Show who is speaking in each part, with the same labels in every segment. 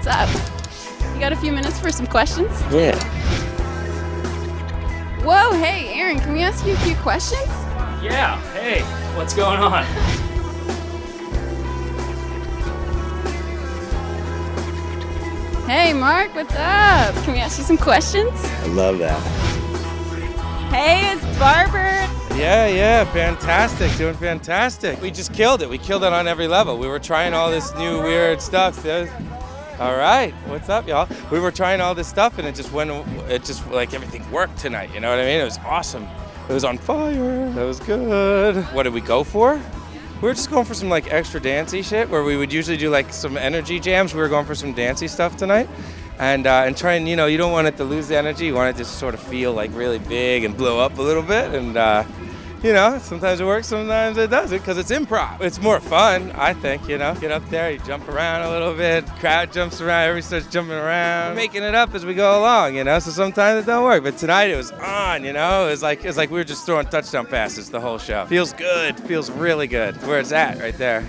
Speaker 1: what's up? You got a few minutes for some questions?
Speaker 2: Yeah.
Speaker 1: Whoa, hey, Aaron, can we ask you a few questions?
Speaker 3: Yeah, hey, what's going on?
Speaker 1: Hey, Mark, what's up? Can we ask you some questions?
Speaker 2: I love that.
Speaker 1: Hey, it's Barber.
Speaker 4: Yeah, fantastic, doing fantastic. We just killed it. We killed it on every level. We were trying all this new weird stuff. All right, what's up, y'all? We were trying all this stuff, and it just like everything worked tonight. You know what I mean? It was awesome. It was on fire. That was good. What did we go for? We were just going for some like extra dancey shit where we would usually do like some energy jams. We were going for some dancey stuff tonight. And trying, you don't want it to lose the energy. You want it to sort of feel like really big and blow up a little bit. And, sometimes it works, sometimes it doesn't, because it's improv. It's more fun, I think, Get up there, you jump around a little bit, crowd jumps around, everybody starts jumping around. We're making it up as we go along, So sometimes it don't work. But tonight it was on, It was like we were just throwing touchdown passes the whole show. Feels good, feels really good. Where it's at, right there.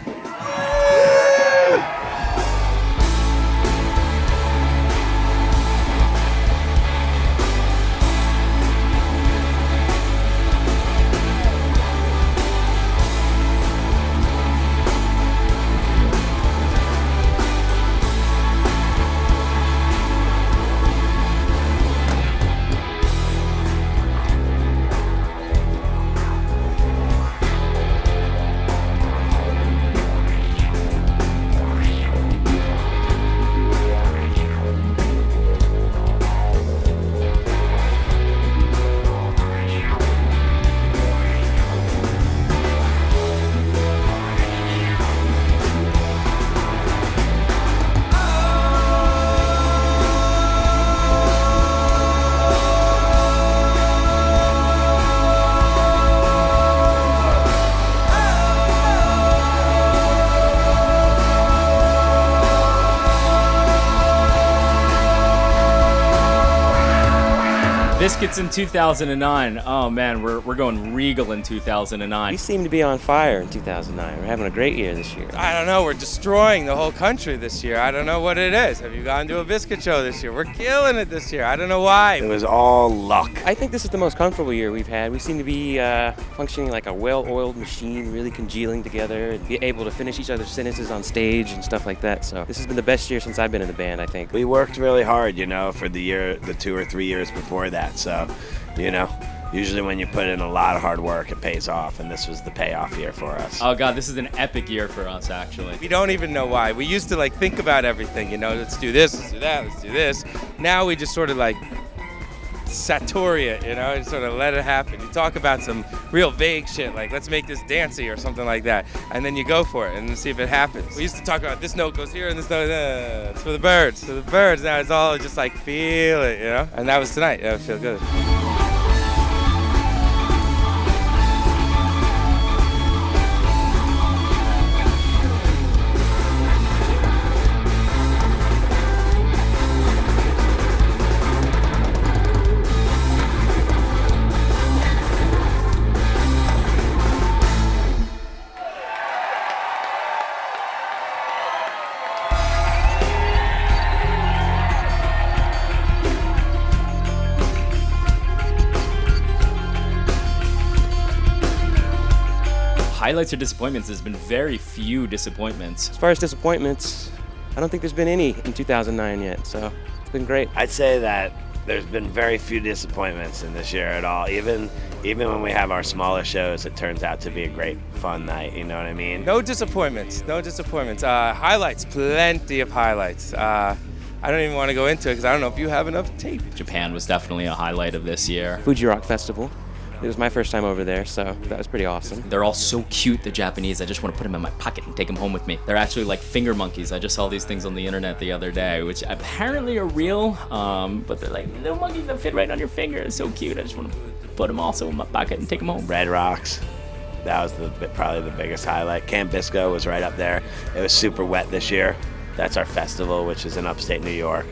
Speaker 3: Biscuits in 2009. Oh man, we're going regal in 2009.
Speaker 2: We seem to be on fire in 2009. We're having a great year this year.
Speaker 4: I don't know, we're destroying the whole country this year. I don't know what it is. Have you gone to a biscuit show this year? We're killing it this year. I don't know why.
Speaker 2: It was all luck. I think this is the most comfortable year we've had. We seem to be functioning like a well-oiled machine, really congealing together and be able to finish each other's sentences on stage and stuff like that. So this has been the best year since I've been in the band, I think.
Speaker 5: We worked really hard, for the 2 or 3 years before that. So, usually when you put in a lot of hard work, it pays off, and this was the payoff year for us.
Speaker 3: Oh God, this is an epic year for us, actually.
Speaker 4: We don't even know why. We used to think about everything, let's do this, let's do that, let's do this. Now we just sort of Satoria, and sort of let it happen. You talk about some real vague shit, like let's make this dancey or something like that, and then you go for it and see if it happens. We used to talk about this note goes here and this note, it's for the birds. For the birds, now it's all just feel it, And that was tonight. That would feel good.
Speaker 3: Highlights or disappointments? There's been very few disappointments.
Speaker 2: As far as disappointments, I don't think there's been any in 2009 yet, so it's been great.
Speaker 5: I'd say that there's been very few disappointments in this year at all. Even when we have our smaller shows, it turns out to be a great, fun night, you know what I mean?
Speaker 4: No disappointments, highlights, plenty of highlights. I don't even want to go into it because I don't know if you have enough tape.
Speaker 3: Japan was definitely a highlight of this year.
Speaker 2: Fuji Rock Festival. It was my first time over there, so that was pretty awesome.
Speaker 3: They're all so cute, the Japanese. I just want to put them in my pocket and take them home with me. They're actually like finger monkeys. I just saw these things on the internet the other day, which apparently are real, but they're like little monkeys that fit right on your finger. It's so cute. I just want to put them also in my pocket and take them home.
Speaker 5: Red Rocks. That was probably the biggest highlight. Camp Bisco was right up there. It was super wet this year. That's our festival, which is in upstate New York.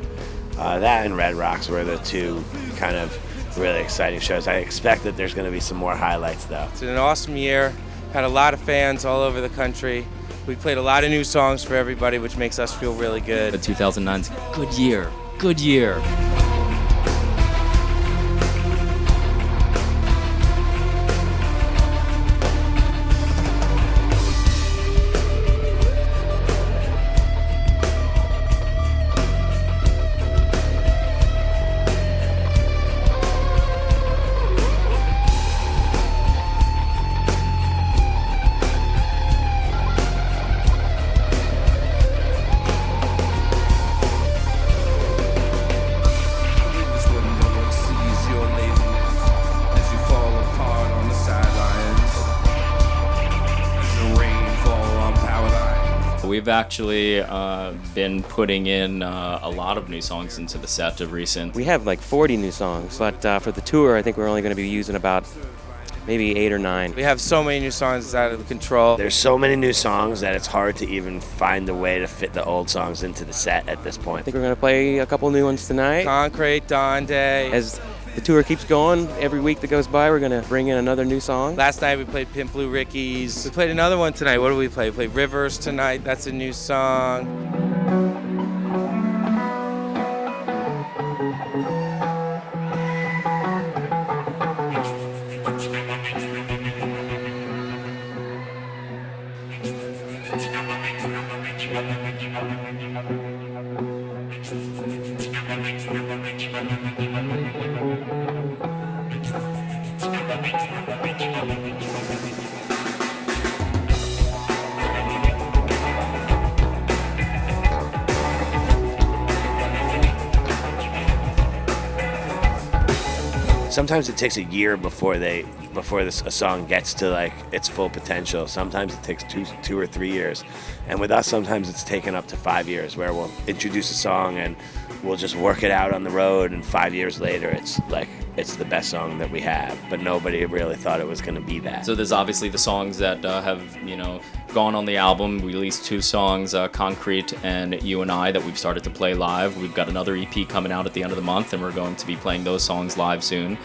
Speaker 5: That and Red Rocks were the two kind of really exciting shows. I expect that there's going to be some more highlights, though.
Speaker 4: It's been an awesome year. Had a lot of fans all over the country. We played a lot of new songs for everybody, which makes us feel really good.
Speaker 3: But 2009's a good year. Good year. We've actually been putting in a lot of new songs into the set of recent.
Speaker 2: We have like 40 new songs, but for the tour, I think we're only going to be using about maybe 8 or 9.
Speaker 4: We have so many new songs, it's out of control.
Speaker 5: There's so many new songs that it's hard to even find a way to fit the old songs into the set at this point.
Speaker 2: I think we're going to play a couple new ones tonight.
Speaker 4: Concrete, Dawn Day.
Speaker 2: As the tour keeps going, every week that goes by, we're going to bring in another new song.
Speaker 4: Last night we played Pimp Blue Ricky's. We played another one tonight. What do we play? We played Rivers tonight. That's a new song.
Speaker 5: Sometimes it takes a year before a song gets to like its full potential. Sometimes it takes two or 3 years, and with us, sometimes it's taken up to 5 years, where we'll introduce a song and we'll just work it out on the road, and 5 years later, it's the best song that we have. But nobody really thought it was going to be that.
Speaker 3: So there's obviously the songs that have gone on the album. We released 2 songs, Concrete and You and I, that we've started to play live. We've got another EP coming out at the end of the month, and we're going to be playing those songs live soon.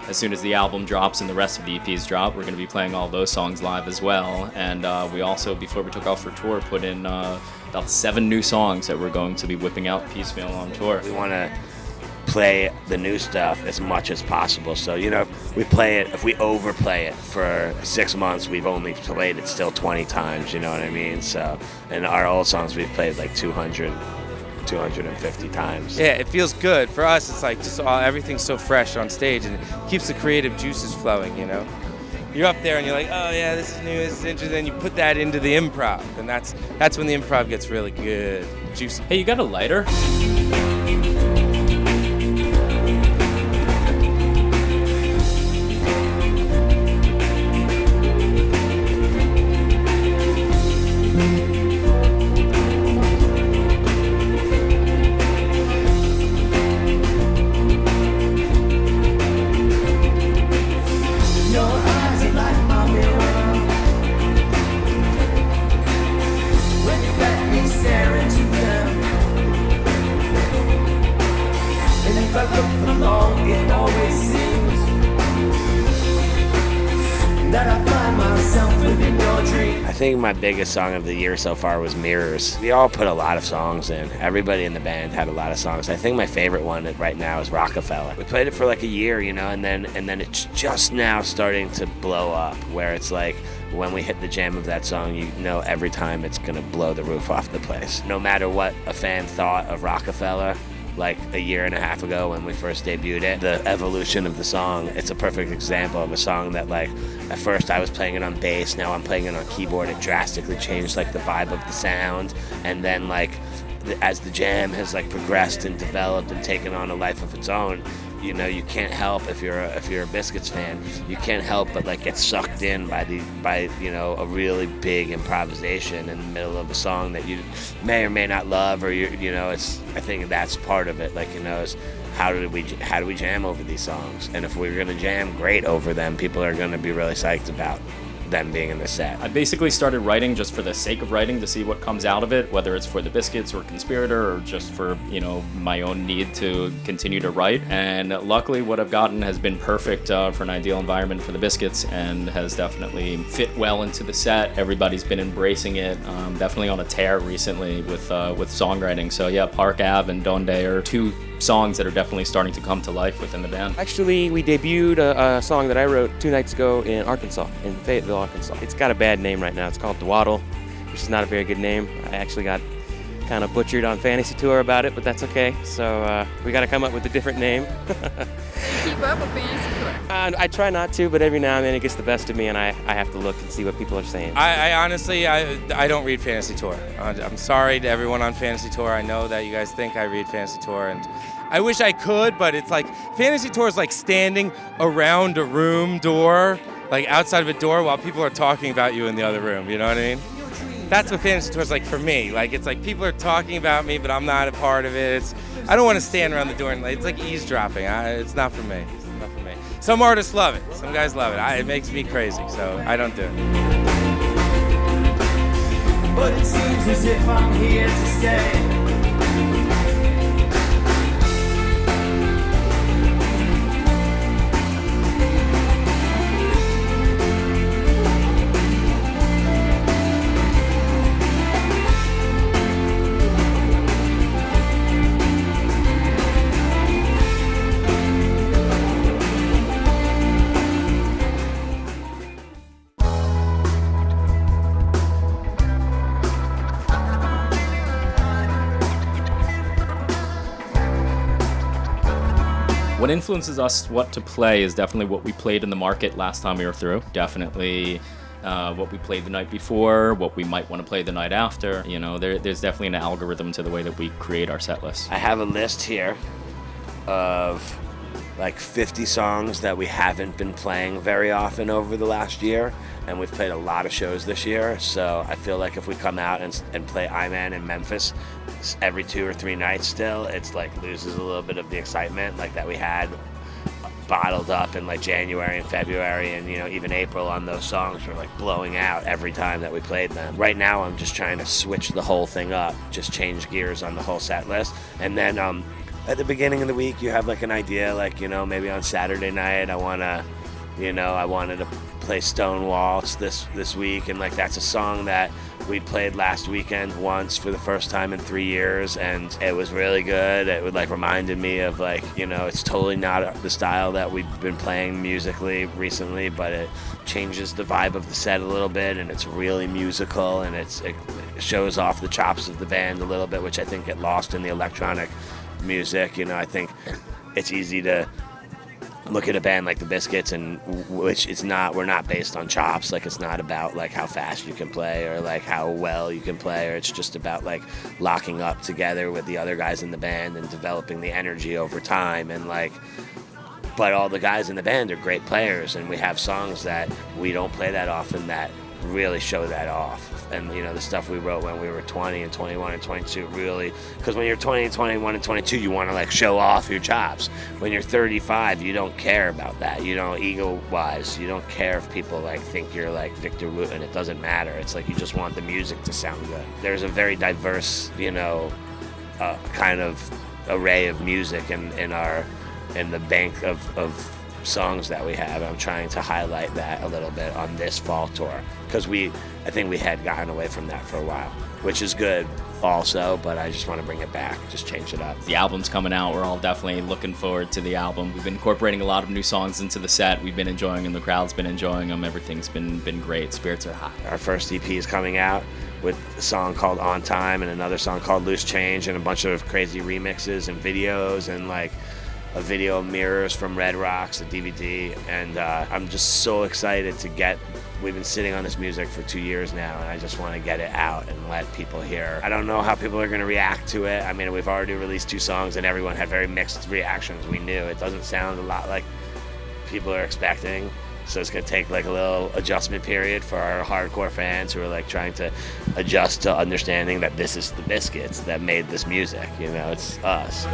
Speaker 3: As soon as the album drops and the rest of the EPs drop, we're going to be playing all those songs live as well. And we also, before we took off for tour, put in about 7 new songs that we're going to be whipping out piecemeal on tour.
Speaker 5: We want to play the new stuff as much as possible. So, if we overplay it for 6 months, we've only played it still 20 times, you know what I mean? So, and our old songs we've played like 250 times.
Speaker 4: Yeah, it feels good. For us, it's like just everything's so fresh on stage, and it keeps the creative juices flowing, You're up there and you're like, oh yeah, this is new, this is interesting, and you put that into the improv, and that's when the improv gets really good, juicy.
Speaker 3: Hey, you got a lighter?
Speaker 5: I think my biggest song of the year so far was Mirrors. We all put a lot of songs in. Everybody in the band had a lot of songs. I think my favorite one right now is Rockefeller. We played it for like a year, and then it's just now starting to blow up, where it's like when we hit the jam of that song, every time it's gonna blow the roof off the place. No matter what a fan thought of Rockefeller, like a year and a half ago when we first debuted it, the evolution of the song, it's a perfect example of a song that, like, at first I was playing it on bass, now I'm playing it on keyboard. It drastically changed like the vibe of the sound, and then like as the jam has like progressed and developed and taken on a life of its own, you can't help, if you're a Biscuits fan, you can't help but like get sucked in by a really big improvisation in the middle of a song that you may or may not love, or I think that's part of it. Like, is how do we jam over these songs? And if we're gonna jam great over them, people are gonna be really psyched about them being in the set.
Speaker 3: I basically started writing just for the sake of writing to see what comes out of it, whether it's for the Biscuits or Conspirator or just for, my own need to continue to write. And luckily what I've gotten has been perfect for an ideal environment for the Biscuits and has definitely fit well into the set. Everybody's been embracing it. Definitely on a tear recently with songwriting. So yeah, Park Ave and Donde are two songs that are definitely starting to come to life within the band.
Speaker 2: Actually, we debuted a song that I wrote 2 nights ago in Arkansas, in Fayetteville, Arkansas. It's got a bad name right now. It's called Dwaddle, which is not a very good name. I actually got kind of butchered on Fantasy Tour about it, but that's okay. So we got to come up with a different name.
Speaker 1: Keep up with Fantasy Tour.
Speaker 2: I try not to, but every now and then it gets the best of me, and I have to look and see what people are saying.
Speaker 4: I honestly, I don't read Fantasy Tour. I'm sorry to everyone on Fantasy Tour. I know that you guys think I read Fantasy Tour, and I wish I could, but it's like Fantasy Tour is like standing around a room door, like outside of a door while people are talking about you in the other room. You know what I mean? That's what Fantasy Tour is like for me. Like it's like people are talking about me, but I'm not a part of it. I don't want to stand around the door and it's like eavesdropping. It's not for me. It's not for me. Some artists love it. Some guys love it. It makes me crazy, so I don't do it.
Speaker 6: But it seems as if I'm here to stay.
Speaker 3: What influences us what to play is definitely what we played in the market last time we were through. Definitely what we played the night before, what we might want to play the night after. There's definitely an algorithm to the way that we create our set list.
Speaker 5: I have a list here of like 50 songs that we haven't been playing very often over the last year, and we've played a lot of shows this year, so I feel like if we come out and play I-Man in Memphis every 2 or 3 nights still, it's like loses a little bit of the excitement like that we had bottled up in like January and February and even April on those songs were like blowing out every time that we played them. Right now I'm just trying to switch the whole thing up, just change gears on the whole set list, and then at the beginning of the week you have like an idea like maybe on Saturday night I wanted to play Stonewall this week, and like that's a song that we played last weekend once for the first time in 3 years, and it was really good. It would like reminded me of like it's totally not the style that we've been playing musically recently, but it changes the vibe of the set a little bit, and it's really musical, and it shows off the chops of the band a little bit, which I think get lost in the electronic music. I think it's easy to look at a band like the Biscuits, and we're not based on chops. Like it's not about like how fast you can play or like how well you can play, or it's just about like locking up together with the other guys in the band and developing the energy over time. And like, but all the guys in the band are great players, and we have songs that we don't play that often that really show that off. And the stuff we wrote when we were 20 and 21 and 22 really, because when you're 20 and 21 and 22 you want to like show off your chops. When you're 35 you don't care about that, ego wise you don't care if people like think you're like Victor Wooten. It doesn't matter. It's like you just want the music to sound good. There's a very diverse kind of array of music in the bank of songs that we have. I'm trying to highlight that a little bit on this fall tour, because I think we had gotten away from that for a while, which is good also, but I just want to bring it back, just change it up.
Speaker 3: The album's coming out. We're all definitely looking forward to the album. We've been incorporating a lot of new songs into the set. We've been enjoying them. The crowd's been enjoying them. Everything's been great. Spirits are high.
Speaker 5: Our first EP is coming out with a song called On Time and another song called Loose Change, and a bunch of crazy remixes and videos, and like a video of Mirrors from Red Rocks, a DVD, and I'm just so excited to we've been sitting on this music for 2 years now, and I just want to get it out and let people hear. I don't know how people are going to react to it. I mean, we've already released 2 songs and everyone had very mixed reactions. We knew it doesn't sound a lot like people are expecting, so it's going to take like a little adjustment period for our hardcore fans who are like trying to adjust to understanding that this is the Biscuits that made this music. It's us.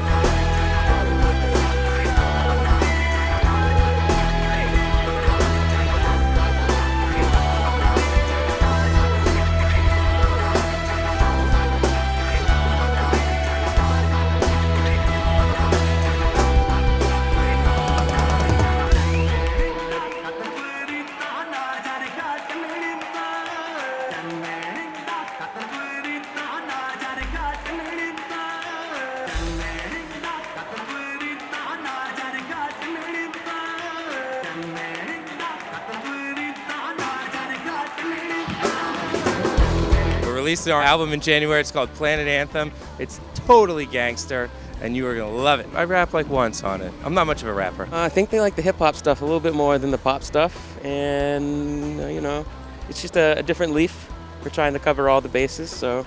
Speaker 4: releasing our album in January. It's called Planet Anthem. It's totally gangster, and you are going to love it. I rap like once on it. I'm not much of a rapper.
Speaker 2: I think they like the hip-hop stuff a little bit more than the pop stuff, and, it's just a different leaf. We're trying to cover all the bases, so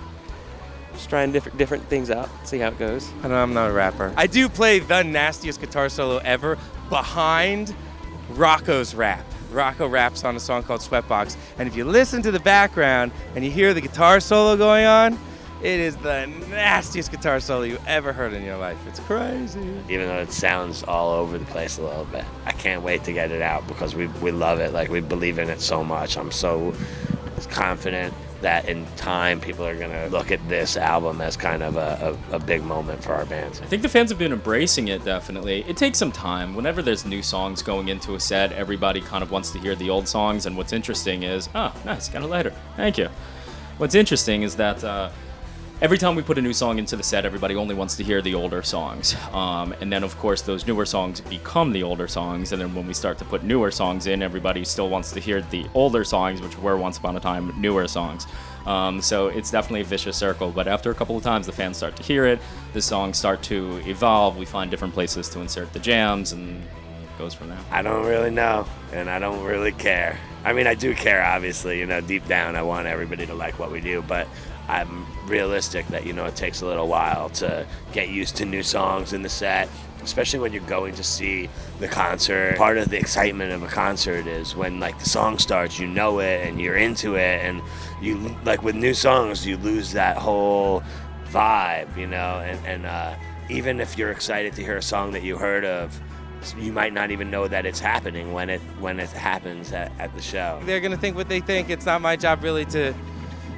Speaker 2: just trying different things out, see how it goes.
Speaker 4: I don't know, I'm not a rapper. I do play the nastiest guitar solo ever behind Rocco's rap. Rocco raps on a song called Sweatbox, and if you listen to the background and you hear the guitar solo going on, it is the nastiest guitar solo you ever heard in your life. It's crazy.
Speaker 5: Even though it sounds all over the place a little bit, I can't wait to get it out because we love it. Like, we believe in it so much. I'm so confident that in time people are going to look at this album as kind of a big moment for our band.
Speaker 3: I think the fans have been embracing it, definitely. It takes some time. Whenever there's new songs going into a set, everybody kind of wants to hear the old songs, and what's interesting is, oh, nice, got a lighter. Thank you. What's interesting is that every time we put a new song into the set, everybody only wants to hear the older songs. And then, of course, those newer songs become the older songs. And then when we start to put newer songs in, everybody still wants to hear the older songs, which were once upon a time newer songs. So it's definitely a vicious circle. But after a couple of times, the fans start to hear it. The songs start to evolve. We find different places to insert the jams, and it goes from there.
Speaker 5: I don't really know, and I don't really care. I mean, I do care, obviously. Deep down, I want everybody to like what we do, but I'm realistic that, it takes a little while to get used to new songs in the set, especially when you're going to see the concert. Part of the excitement of a concert is when, the song starts, you know it, and you're into it, and you, with new songs, you lose that whole vibe, and even if you're excited to hear a song that you heard of, you might not even know that it's happening when it happens at the show.
Speaker 4: They're going to think what they think. It's not my job really to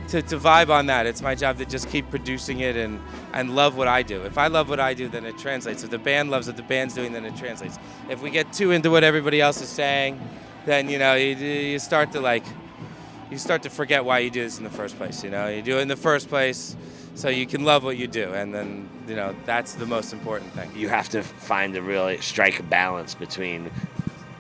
Speaker 4: vibe on that. It's my job to just keep producing it and love what I do. If I love what I do, then it translates. If the band loves what the band's doing, then it translates. If we get too into what everybody else is saying, then you start to forget why you do this in the first place. You do it in the first place so you can love what you do, and then that's the most important thing.
Speaker 5: You have to find really strike a balance between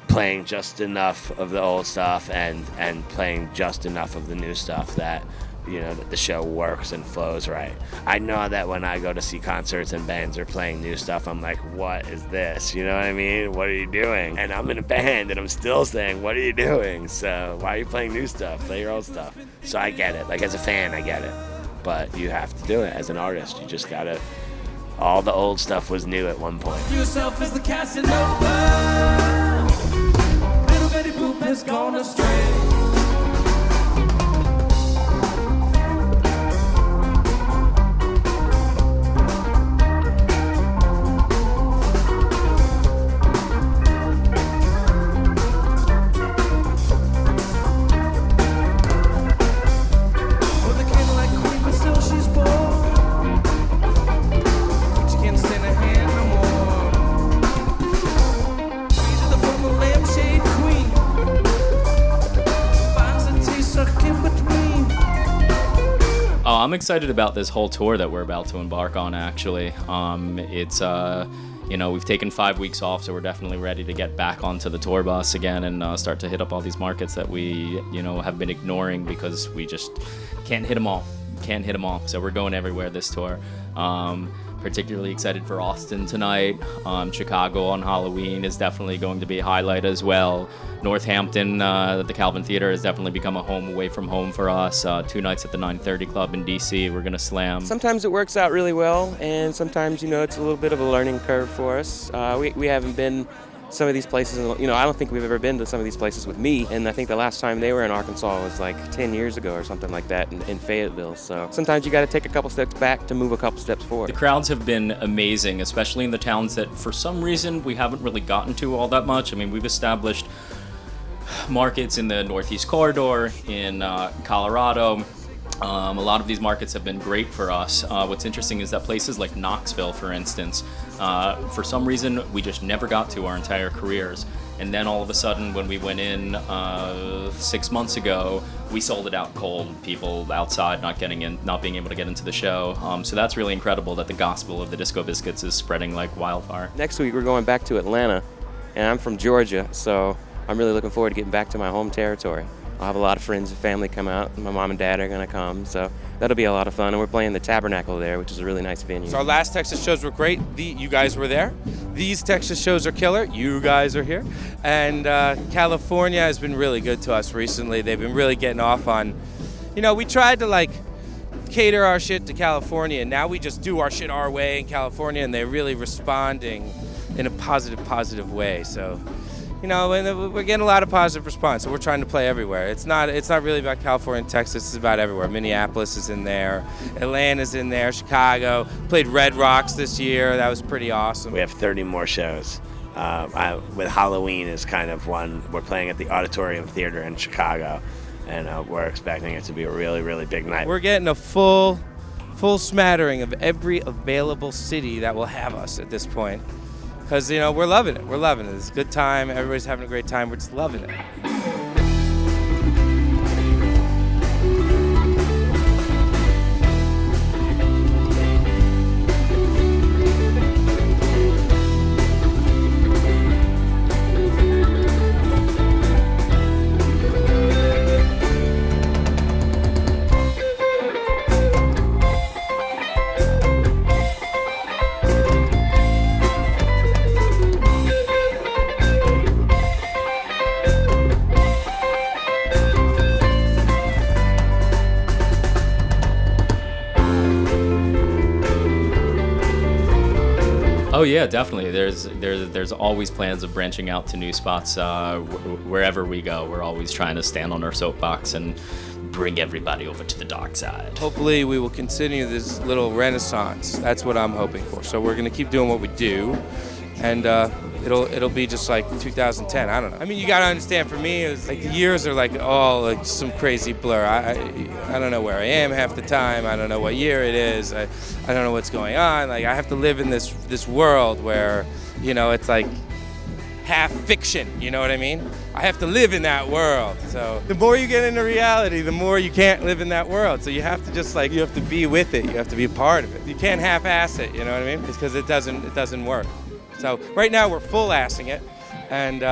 Speaker 5: playing just enough of the old stuff and playing just enough of the new stuff that that the show works and flows right. I know that when I go to see concerts and bands are playing new stuff, I'm like, what is this? You know what I mean? What are you doing? And I'm in a band and I'm still saying, what are you doing? So why are you playing new stuff? Play your old stuff. So I get it. As a fan, I get it. But you have to do it as an artist. You just gotta, all the old stuff was new at one point.
Speaker 6: Yourself as the Casanova. Little Betty Boop has gone astray.
Speaker 3: I'm excited about this whole tour that we're about to embark on, actually. It's, we've taken 5 weeks off, so we're definitely ready to get back onto the tour bus again and start to hit up all these markets that we, have been ignoring because we just can't hit them all. So we're going everywhere this tour. Particularly excited for Austin tonight. Chicago on Halloween is definitely going to be a highlight as well. Northampton, the Calvin Theater, has definitely become a home away from home for us. 2 nights at the 930 Club in DC, we're going to slam.
Speaker 2: Sometimes it works out really well, and sometimes, it's a little bit of a learning curve for us. We haven't been some of these places, I don't think we've ever been to some of these places with me, and I think the last time they were in Arkansas was 10 years ago or something like that in Fayetteville. So sometimes you got to take a couple steps back to move a couple steps forward.
Speaker 3: The crowds have been amazing, especially in the towns that for some reason we haven't really gotten to all that much. I mean, we've established markets in the Northeast Corridor, in Colorado. A lot of these markets have been great for us. What's interesting is that places like Knoxville, for instance, for some reason we just never got to our entire careers. And then all of a sudden when we went in 6 months ago, we sold it out cold. People outside not being able to get into the show. So that's really incredible that the gospel of the Disco Biscuits is spreading like wildfire.
Speaker 2: Next week we're going back to Atlanta, and I'm from Georgia, so I'm really looking forward to getting back to my home territory. I'll have a lot of friends and family come out. My mom and dad are going to come, so that'll be a lot of fun. And we're playing the Tabernacle there, which is a really nice venue.
Speaker 4: So our last Texas shows were great. You guys were there. These Texas shows are killer. You guys are here. And California has been really good to us recently. They've been really getting off on, we tried to like cater our shit to California, and now we just do our shit our way in California, and they're really responding in a positive way. So, and we're getting a lot of positive response. So we're trying to play everywhere. It's not really about California and Texas. It's about everywhere. Minneapolis is in there. Atlanta's in there. Chicago. Played Red Rocks this year. That was pretty awesome.
Speaker 5: We have 30 more shows. With Halloween is kind of one. We're playing at the Auditorium Theater in Chicago, and we're expecting it to be a really, really big night.
Speaker 4: We're getting a full smattering of every available city that will have us at this point. Because, we're loving it. We're loving it. It's a good time. Everybody's having a great time. We're just loving it.
Speaker 3: Oh yeah, definitely. There's always plans of branching out to new spots wherever we go. We're always trying to stand on our soapbox and bring everybody over to the dark side.
Speaker 4: Hopefully we will continue this little renaissance. That's what I'm hoping for. So we're going to keep doing what we do, and it'll be just like 2010. I don't know. I mean, you got to understand, for me, it's like the years are like all like some crazy blur. I don't know where I am half the time. I don't know what year it is. I don't know what's going on. Like, I have to live in this world where, it's like half fiction, you know what I mean? I have to live in that world. So the more you get into reality, the more you can't live in that world. So you have to just you have to be with it. You have to be a part of it. You can't half-ass it, you know what I mean? It's because it doesn't work. So right now we're full-assing it, and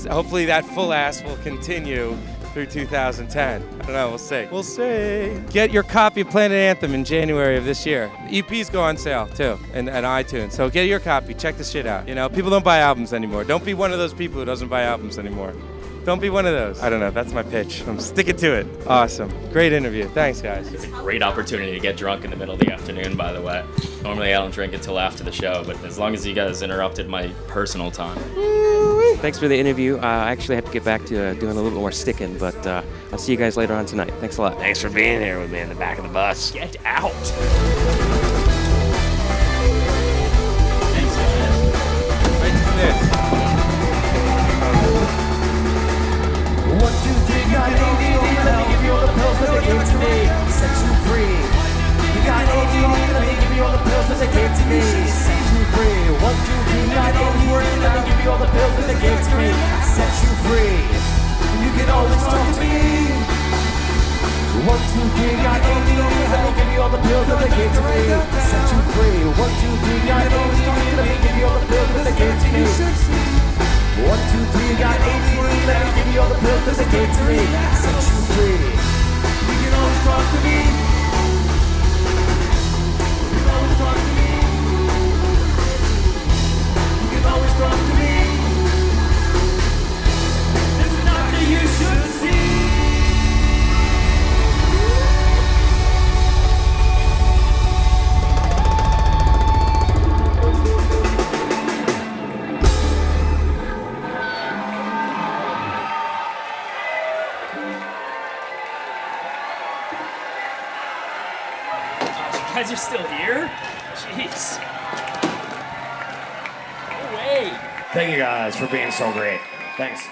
Speaker 4: hopefully that full ass will continue through 2010. I don't know, we'll see. We'll see. Get your copy of Planet Anthem in January of this year. The EPs go on sale too, and iTunes. So get your copy, check the shit out. People don't buy albums anymore. Don't be one of those people who doesn't buy albums anymore. Don't be one of those. I don't know, that's my pitch. I'm sticking to it. Awesome. Great interview. Thanks, guys.
Speaker 3: It's a great opportunity to get drunk in the middle of the afternoon, by the way. Normally I don't drink until after the show, but as long as you guys interrupted my personal time.
Speaker 2: Thanks for the interview. I actually have to get back to doing a little bit more sticking, but I'll see you guys later on tonight. Thanks a lot.
Speaker 5: Thanks for being here with me in the back of the bus.
Speaker 3: Get out!
Speaker 6: One, two, three, got ADD, let me give you all the pills that they gave to me, set you free. You got ADD, let me give you all the pills that they gave to me, set you free. 1, 2, 3, got ADD, let me give you all the pills that they gave to me, set you free. You can always talk to me. 1, 2, 3, got ADD, let me give you all the pills that they gave to me, set you free. 1, 2, 3, got ADD, let me give you all the pills that they gave to me. 1, 2, 3, got ADD, let me give you all the pills that they gave to me, set you free. You can always talk to me. You can always talk to me. You can always talk to me. There's nothing you should see.
Speaker 3: You guys are still here? Jeez. No way.
Speaker 7: Thank you guys for being so great. Thanks.